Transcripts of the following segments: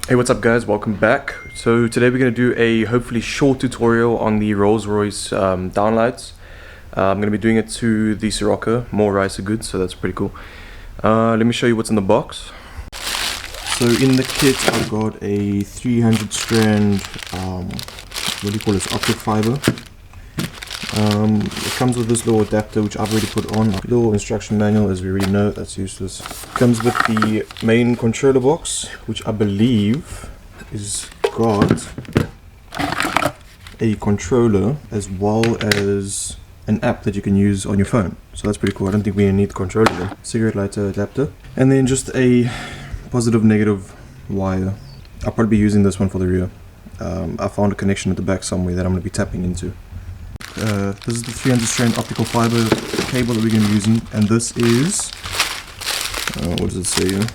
Hey, what's up guys, welcome back. So today we're going to do a hopefully short tutorial on the Rolls-Royce downlights. I'm going to be doing it to the Sirocco, more rice are good, so that's pretty cool. Let me show you what's in the box. So in the kit I've got a 300 strand, what do you call this, optic fiber. It comes with this little adapter which I've already put on. Little instruction manual, as we already know, that's useless. Comes with the main controller box, which I believe is got a controller as well as an app that you can use on your phone. So that's pretty cool. I don't think we need the controller there. Cigarette lighter adapter. And then just a positive negative wire. I'll probably be using this one for the rear. I found a connection at the back somewhere that I'm going to be tapping into. This is the 300 strand optical fiber cable that we're going to be using, and this is what does it say here?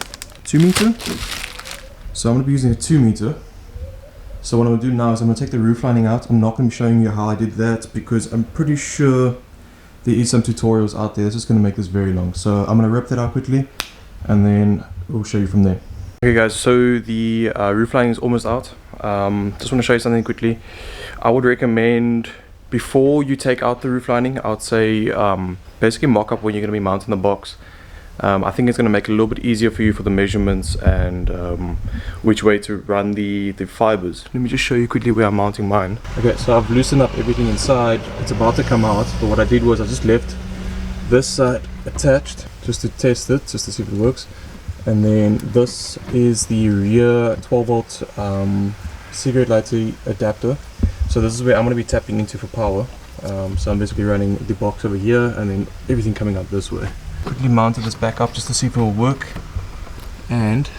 2 meter. So I'm going to be using a 2 meter. So what I'm going to do now is I'm going to take the roof lining out. I'm not going to be showing you how I did that because I'm pretty sure there is some tutorials out there. That's just going to make this very long. So I'm going to rip that out quickly and then we'll show you from there. Okay guys, so the roof lining is almost out. Just want to show you something quickly. I would recommend, before you take out the roof lining, I would say basically mock up when you're going to be mounting the box. I think it's going to make it a little bit easier for you for the measurements and which way to run the fibers. Let me just show you quickly where I'm mounting mine. Okay, so I've loosened up everything inside. It's about to come out, but what I did was I just left this side attached just to test it, just to see if it works. And then this is the rear 12 volt cigarette lighter adapter. So this is where I'm going to be tapping into for power. So I'm basically running the box over here and then everything coming out this way. Quickly mounted this back up just to see if it will work, and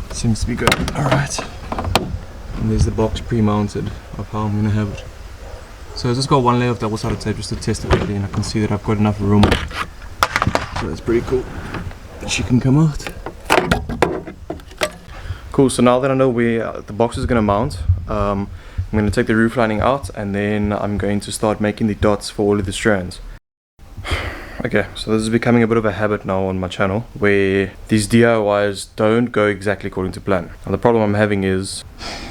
it seems to be good. Alright, and there's the box pre-mounted of how I'm going to have it. So I just got one layer of double-sided tape just to test it quickly, and I can see that I've got enough room. So that's pretty cool. She can come out. Cool, so now that I know where the box is going to mount, I'm going to take the roof lining out and then I'm going to start making the dots for all of the strands. Okay, so this is becoming a bit of a habit now on my channel where these DIYs don't go exactly according to plan. Now the problem I'm having is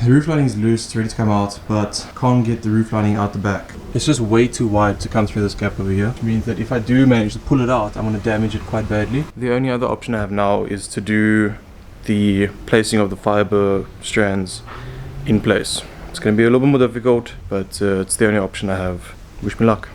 the roof lining is loose, it's ready to come out, but can't get the roof lining out the back. It's just way too wide to come through this gap over here, which means that if I do manage to pull it out, I'm going to damage it quite badly. The only other option I have now is to do the placing of the fiber strands in place. It's going to be a little bit more difficult, but it's the only option I have. Wish me luck.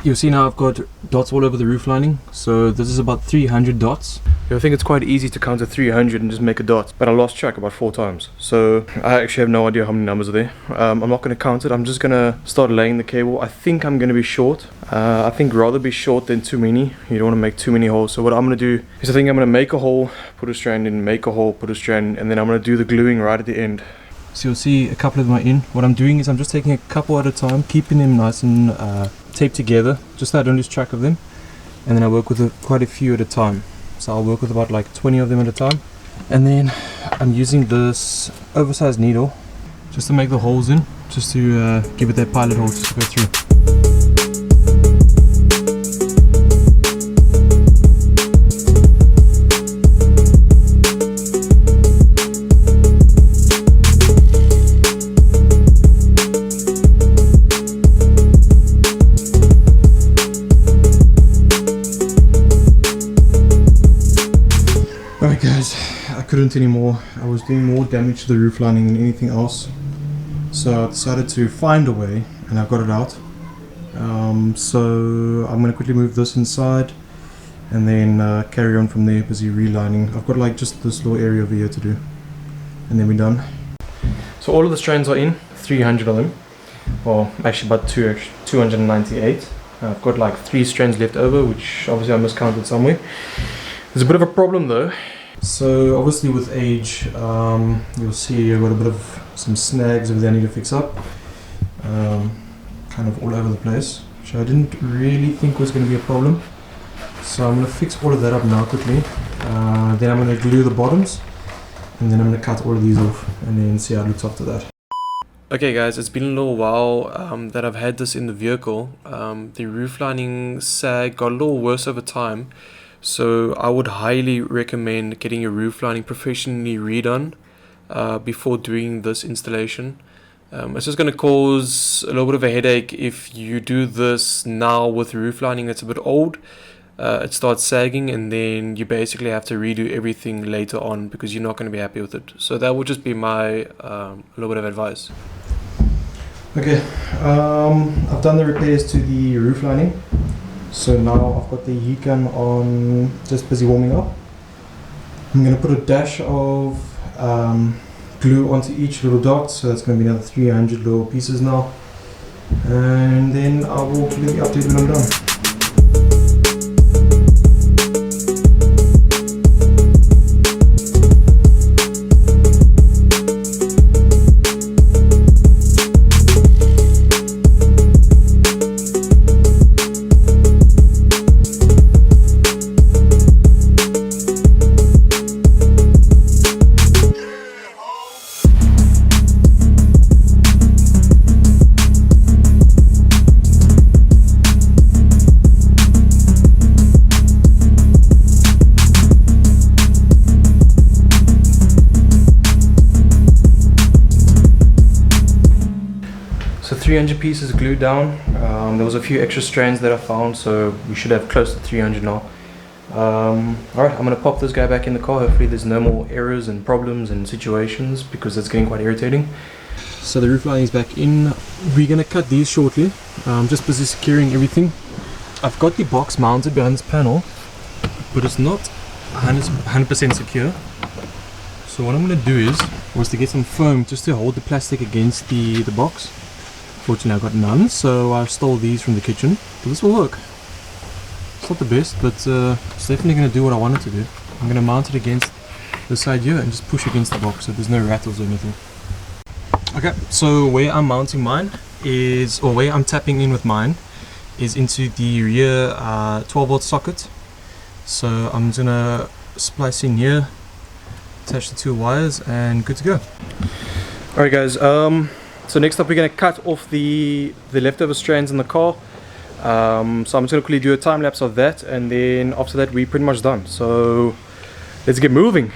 You'll see now I've got dots all over the roof lining, so this is about 300 dots. I think it's quite easy to count to 300 and just make a dot, but I lost track about 4 times, so I actually have no idea how many numbers are there. I'm not going to count it, I'm just going to start laying the cable. I think I'm going to be short. I think rather be short than too many. You don't want to make too many holes, so what I'm going to do is I think I'm going to make a hole, put a strand in, make a hole, put a strand in, and then I'm going to do the gluing right at the end. So you'll see a couple of them are in. What I'm doing is I'm just taking a couple at a time, keeping them nice and taped together, just so I don't lose track of them. And then I work with quite a few at a time. So I'll work with about like 20 of them at a time. And then I'm using this oversized needle just to make the holes in, just to give it that pilot hole just to go through. Alright guys, I couldn't anymore. I was doing more damage to the roof lining than anything else. So I decided to find a way and I've got it out. So I'm going to quickly move this inside and then carry on from there, busy relining. I've got like just this little area over here to do and then we're done. So all of the strands are in, 300 of them. Well, actually about 298. I've got like 3 strands left over, which obviously I miscounted somewhere. There's a bit of a problem though. So obviously with age, you'll see I've got a bit of some snags over there I need to fix up. Kind of all over the place, which I didn't really think was going to be a problem. So I'm going to fix all of that up now quickly. Then I'm going to glue the bottoms. And then I'm going to cut all of these off and then see how it looks after that. Okay guys, it's been a little while that I've had this in the vehicle. The roof lining sag got a little worse over time. So I would highly recommend getting your roof lining professionally redone. before doing this installation. It's just going to cause a little bit of a headache if you do this now with roof lining that's a bit old. It starts sagging, and then you basically have to redo everything later on because you're not going to be happy with it. So that would just be my little bit of advice. Okay, I've done the repairs to the roof lining. So now I've got the heat gun on, just busy warming up. I'm going to put a dash of glue onto each little dot, so that's going to be another 300 little pieces now. And then I will give you the update when I'm done. So 300 pieces glued down. There was a few extra strands that I found, so we should have close to 300 now. Alright, I'm going to pop this guy back in the car. Hopefully there's no more errors and problems and situations, because it's getting quite irritating. So the roof lining is back in. We're going to cut these shortly. Just busy securing everything. I've got the box mounted behind this panel, but it's not 100% secure. So what I'm going to do was to get some foam just to hold the plastic against the box. Fortunately I got none, so I stole these from the kitchen. But this will work. It's not the best, but it's definitely going to do what I want it to do. I'm going to mount it against the side here and just push against the box so there's no rattles or anything. Okay, so where I'm mounting mine is, or where I'm tapping in with mine, is into the rear 12-volt socket. So I'm just going to splice in here, attach the two wires, and good to go. Alright guys, so next up we're going to cut off the leftover strands in the car. So I'm just going to quickly do a time lapse of that, and then after that we're pretty much done. So let's get moving.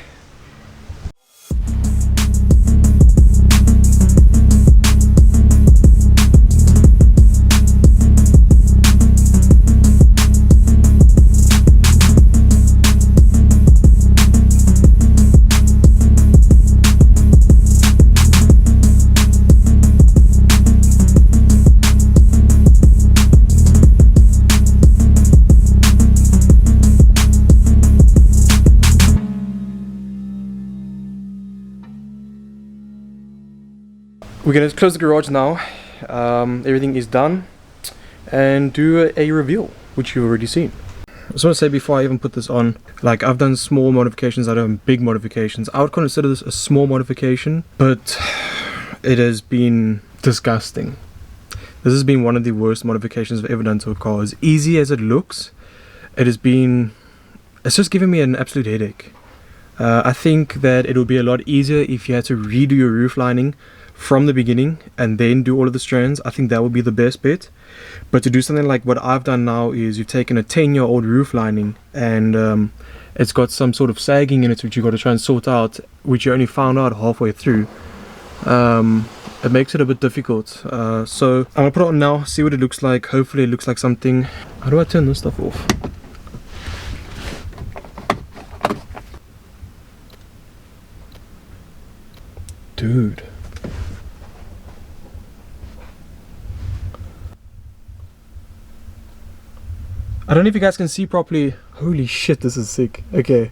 We're going to close the garage now. Everything is done, and do a reveal, which you've already seen. I just want to say before I even put this on, like, I've done small modifications, I've done big modifications. I would consider this a small modification, but it has been disgusting. This has been one of the worst modifications I've ever done to a car. As easy as it looks, it's just given me an absolute headache. I think that it would be a lot easier if you had to redo your roof lining from the beginning and then do all of the strands. I think that would be the best bet. But to do something like what I've done now is you've taken a 10-year-old roof lining and it's got some sort of sagging in it which you've got to try and sort out, which you only found out halfway through. It makes it a bit difficult. So I'm gonna put it on now, see what it looks like. Hopefully it looks like something. How do I turn this stuff off? Dude. I don't know if you guys can see properly. Holy shit, this is sick. Okay.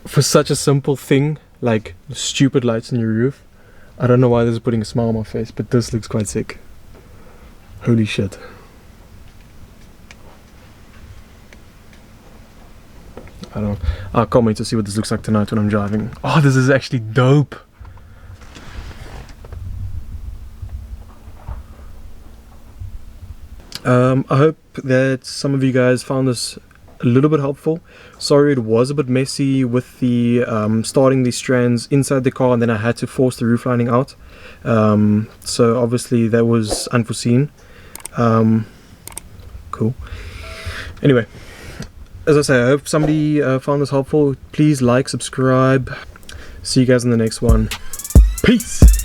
For such a simple thing, like stupid lights on your roof, I don't know why this is putting a smile on my face, but this looks quite sick. Holy shit. I can't wait to see what this looks like tonight when I'm driving. Oh, this is actually dope. I hope that some of you guys found this a little bit helpful. Sorry it was a bit messy with the starting these strands inside the car, and then I had to force the roof lining out. So obviously that was unforeseen. Cool. Anyway, as I say, I hope somebody found this helpful. Please like, subscribe. See you guys in the next one. Peace.